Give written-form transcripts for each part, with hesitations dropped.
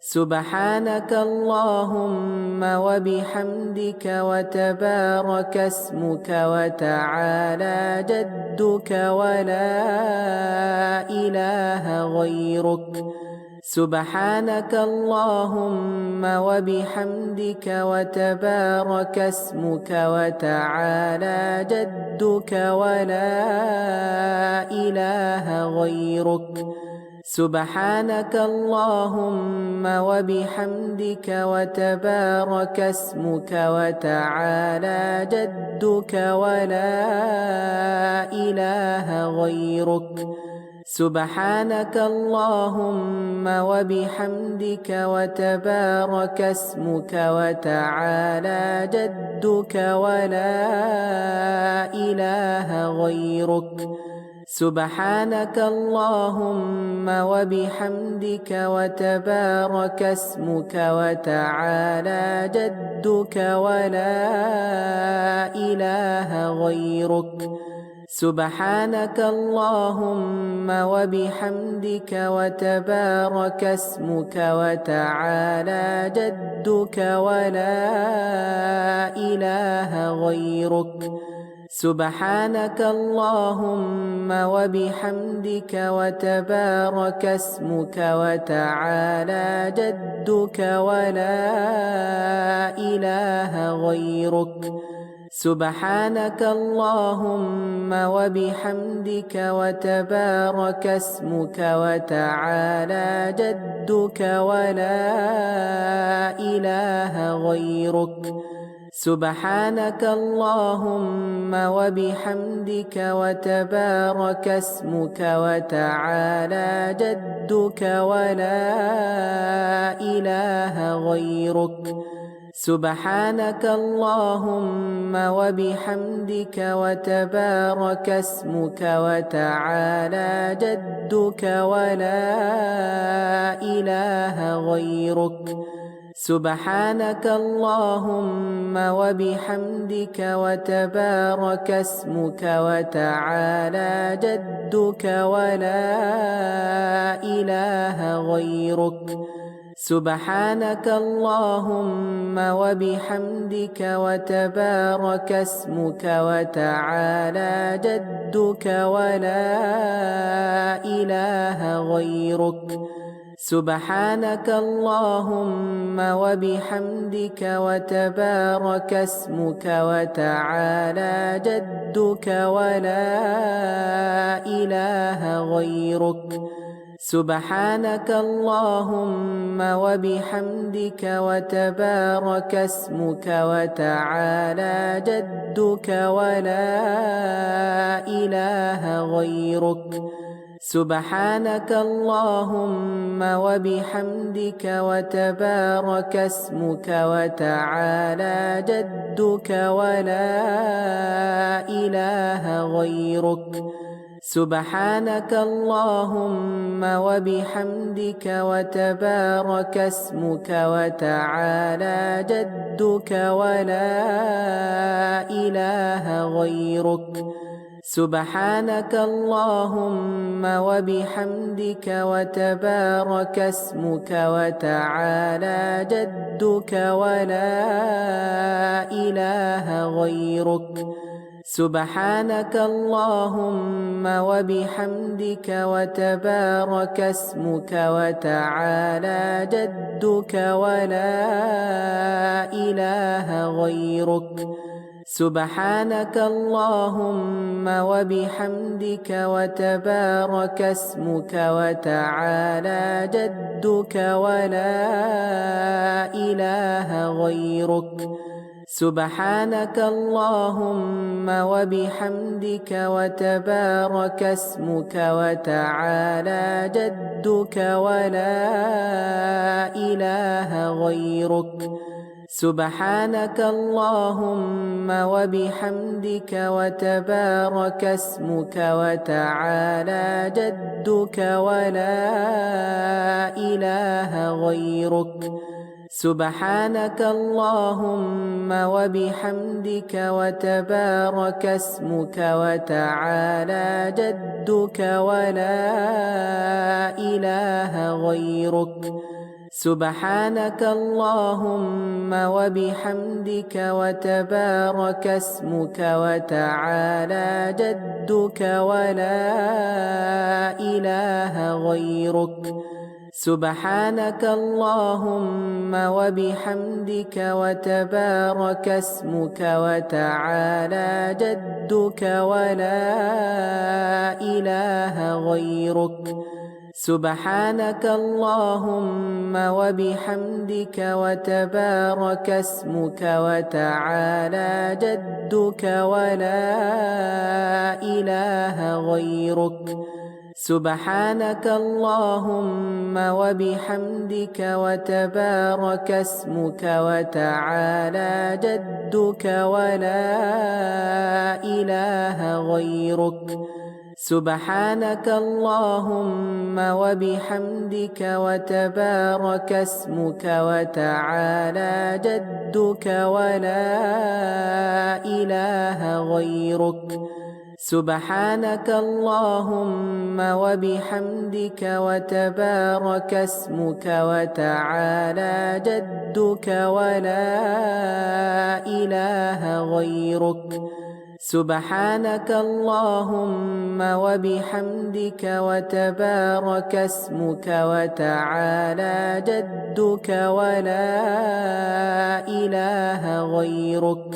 سبحانك اللهم وبحمدك وتبارك اسمك وتعالى جدك ولا إله غيرك. سبحانك اللهم وبحمدك وتبارك اسمك وتعالى جدك ولا إله غيرك. سبحانك اللهم وبحمدك وتبارك اسمك وتعالى جدك ولا إله غيرك. سبحانك اللهم وبحمدك وتبارك اسمك وتعالى جدك ولا إله غيرك. سبحانك اللهم وبحمدك وتبارك اسمك وتعالى جدك ولا إله غيرك. سبحانك اللهم وبحمدك وتبارك اسمك وتعالى جدك ولا إله غيرك. سبحانك اللهم وبحمدك وتبارك اسمك وتعالى جدك ولا إله غيرك. سبحانك اللهم وبحمدك وتبارك اسمك وتعالى جدك ولا إله غيرك. سبحانك اللهم وبحمدك وتبارك اسمك وتعالى جدك ولا إله غيرك. سبحانك اللهم وبحمدك وتبارك اسمك وتعالى جدك ولا إله غيرك. سبحانك اللهم وبحمدك وتبارك اسمك وتعالى جدك ولا إله غيرك. سبحانك اللهم وبحمدك وتبارك اسمك وتعالى جدك ولا إله غيرك. سبحانك اللهم وبحمدك وتبارك اسمك وتعالى جدك ولا إله غيرك. سبحانك اللهم وبحمدك وتبارك اسمك وتعالى جدك ولا إله غيرك. سبحانك اللهم وبحمدك وتبارك اسمك وتعالى جدك ولا إله غيرك. سبحانك اللهم وبحمدك وتبارك اسمك وتعالى جدك ولا إله غيرك. سبحانك اللهم وبحمدك وتبارك اسمك وتعالى جدك ولا إله غيرك. سبحانك اللهم وبحمدك وتبارك اسمك وتعالى جدك ولا إله غيرك. سبحانك اللهم وبحمدك وتبارك اسمك وتعالى جدك ولا إله غيرك. سبحانك اللهم وبحمدك وتبارك اسمك وتعالى جدك ولا إله غيرك. سبحانك اللهم وبحمدك وتبارك اسمك وتعالى جدك ولا إله غيرك. سبحانك اللهم وبحمدك وتبارك اسمك وتعالى جدك ولا إله غيرك. سبحانك اللهم وبحمدك وتبارك اسمك وتعالى جدك ولا إله غيرك. سبحانك اللهم وبحمدك وتبارك اسمك وتعالى جدك ولا إله غيرك. سبحانك اللهم وبحمدك وتبارك اسمك وتعالى جدك ولا إله غيرك. سبحانك اللهم وبحمدك وتبارك اسمك وتعالى جدك ولا إله غيرك. سبحانك اللهم وبحمدك وتبارك اسمك وتعالى جدك ولا إله غيرك. سبحانك اللهم وبحمدك وتبارك اسمك وتعالى جدك ولا إله غيرك. سبحانك اللهم وبحمدك وتبارك اسمك وتعالى جدك ولا إله غيرك.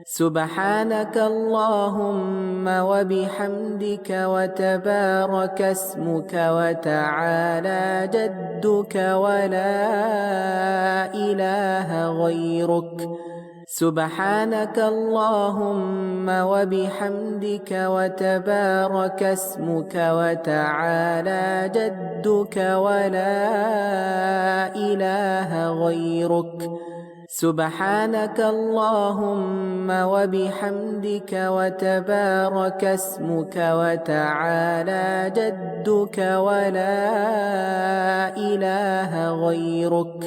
سبحانك اللهم وبحمدك وتبارك اسمك وتعالى جدك ولا إله غيرك. سبحانك اللهم وبحمدك وتبارك اسمك وتعالى جدك ولا إله غيرك. سبحانك اللهم وبحمدك وتبارك اسمك وتعالى جدك ولا إله غيرك.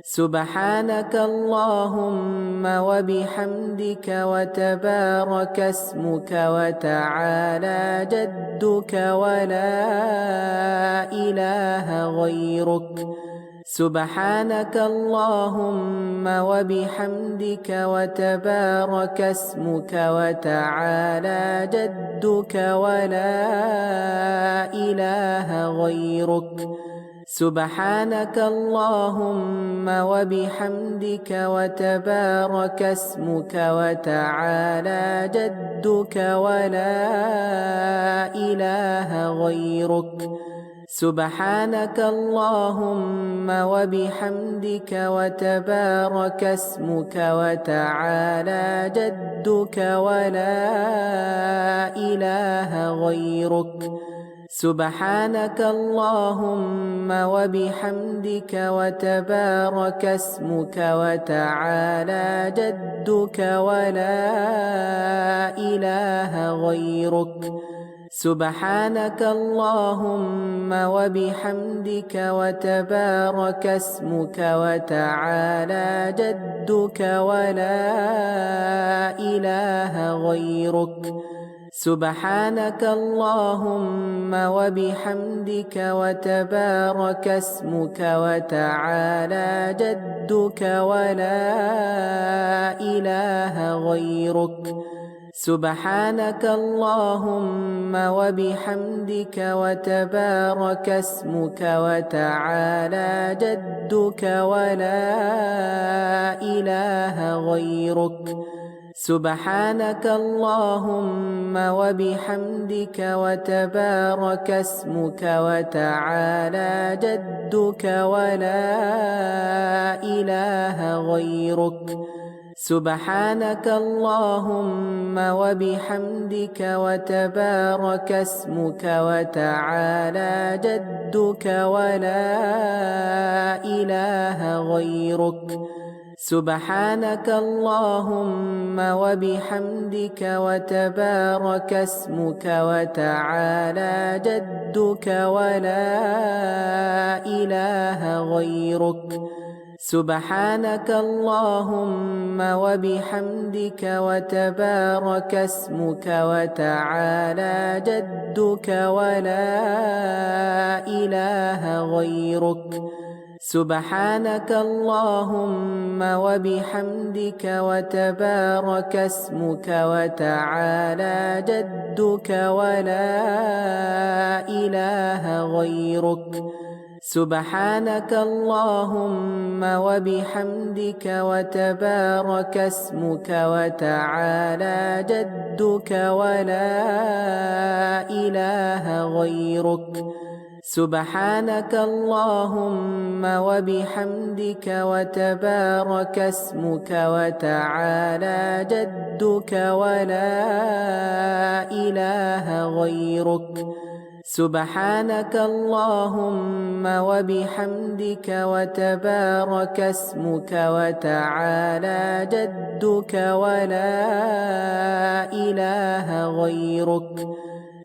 سبحانك اللهم وبحمدك وتبارك اسمك وتعالى جدك ولا إله غيرك. سبحانك اللهم وبحمدك وتبارك اسمك وتعالى جدك ولا إله غيرك. سبحانك اللهم وبحمدك وتبارك اسمك وتعالى جدك ولا إله غيرك. سبحانك اللهم وبحمدك وتبارك اسمك وتعالى جدك ولا إله غيرك. سبحانك اللهم وبحمدك وتبارك اسمك وتعالى جدك ولا إله غيرك. سبحانك اللهم وبحمدك وتبارك اسمك وتعالى جدك ولا إله غيرك. سبحانك اللهم وبحمدك وتبارك اسمك وتعالى جدك ولا إله غيرك. سبحانك اللهم وبحمدك وتبارك اسمك وتعالى جدك ولا إله غيرك. سبحانك اللهم وبحمدك وتبارك اسمك وتعالى جدك ولا إله غيرك. سبحانك اللهم وبحمدك وتبارك اسمك وتعالى جدك ولا إله غيرك. سبحانك اللهم وبحمدك وتبارك اسمك وتعالى جدك ولا إله غيرك. سبحانك اللهم وبحمدك وتبارك اسمك وتعالى جدك ولا إله غيرك. سبحانك اللهم وبحمدك وتبارك اسمك وتعالى جدك ولا إله غيرك. سبحانك اللهم وبحمدك وتبارك اسمك وتعالى جدك ولا إله غيرك. سبحانك اللهم وبحمدك وتبارك اسمك وتعالى جدك ولا إله غيرك. سبحانك اللهم وبحمدك وتبارك اسمك وتعالى جدك ولا إله غيرك.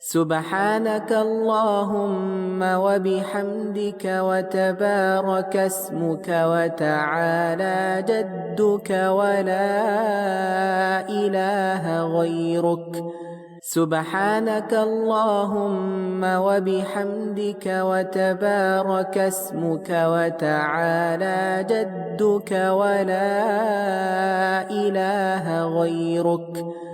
سبحانك اللهم وبحمدك وتبارك اسمك وتعالى جدك ولا إله غيرك. سبحانك اللهم وبحمدك وتبارك اسمك وتعالى جدك ولا إله غيرك.